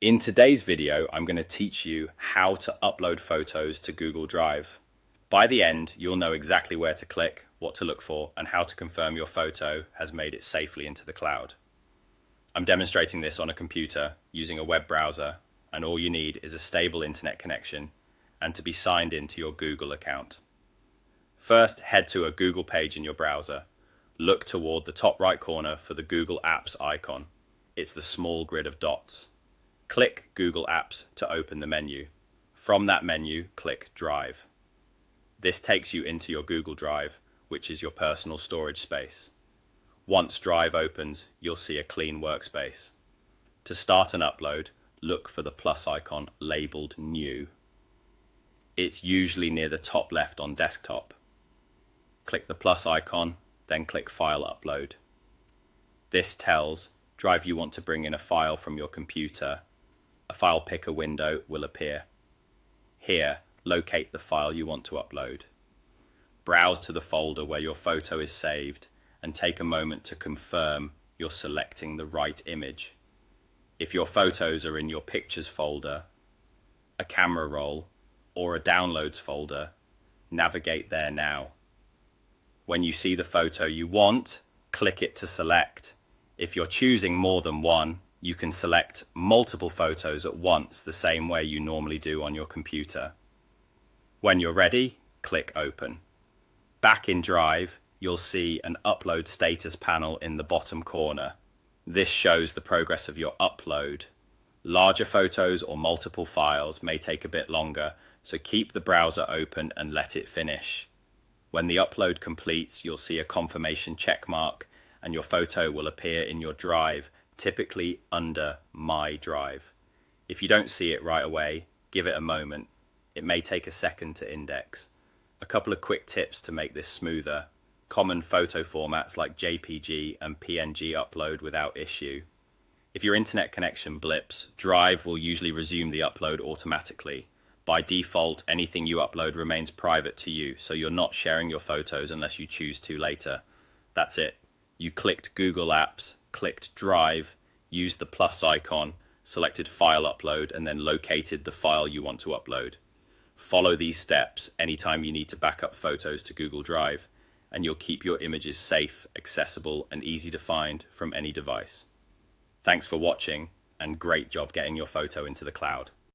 In today's video, I'm going to teach you how to upload photos to Google Drive. By the end, you'll know exactly where to click, what to look for, and how to confirm your photo has made it safely into the cloud. I'm demonstrating this on a computer using a web browser, and all you need is a stable internet connection and to be signed into your Google account. First, head to a Google page in your browser. Look toward the top right corner for the Google Apps icon. It's the small grid of dots. Click Google Apps to open the menu. From that menu, click Drive. This takes you into your Google Drive, which is your personal storage space. Once Drive opens, you'll see a clean workspace. To start an upload, look for the plus icon labeled New. It's usually near the top left on desktop. Click the plus icon, then click File Upload. This tells Drive you want to bring in a file from your computer. A file picker window will appear. Here, locate the file you want to upload. Browse to the folder where your photo is saved and take a moment to confirm you're selecting the right image. If your photos are in your Pictures folder, a camera roll, or a Downloads folder, navigate there now. When you see the photo you want, click it to select. If you're choosing more than one, you can select multiple photos at once the same way you normally do on your computer. When you're ready, click Open. Back in Drive, you'll see an Upload Status panel in the bottom corner. This shows the progress of your upload. Larger photos or multiple files may take a bit longer, so keep the browser open and let it finish. When the upload completes, you'll see a confirmation check mark and your photo will appear in your Drive, typically under My Drive. If you don't see it right away, give it a moment. It may take a second to index. A couple of quick tips to make this smoother. Common photo formats like JPG and PNG upload without issue. If your internet connection blips, Drive will usually resume the upload automatically. By default, anything you upload remains private to you, so you're not sharing your photos unless you choose to later. That's it. You clicked Google Apps, clicked Drive, used the plus icon, selected File Upload, and then located the file you want to upload. Follow these steps anytime you need to back up photos to Google Drive, and you'll keep your images safe, accessible, and easy to find from any device. Thanks for watching, and great job getting your photo into the cloud.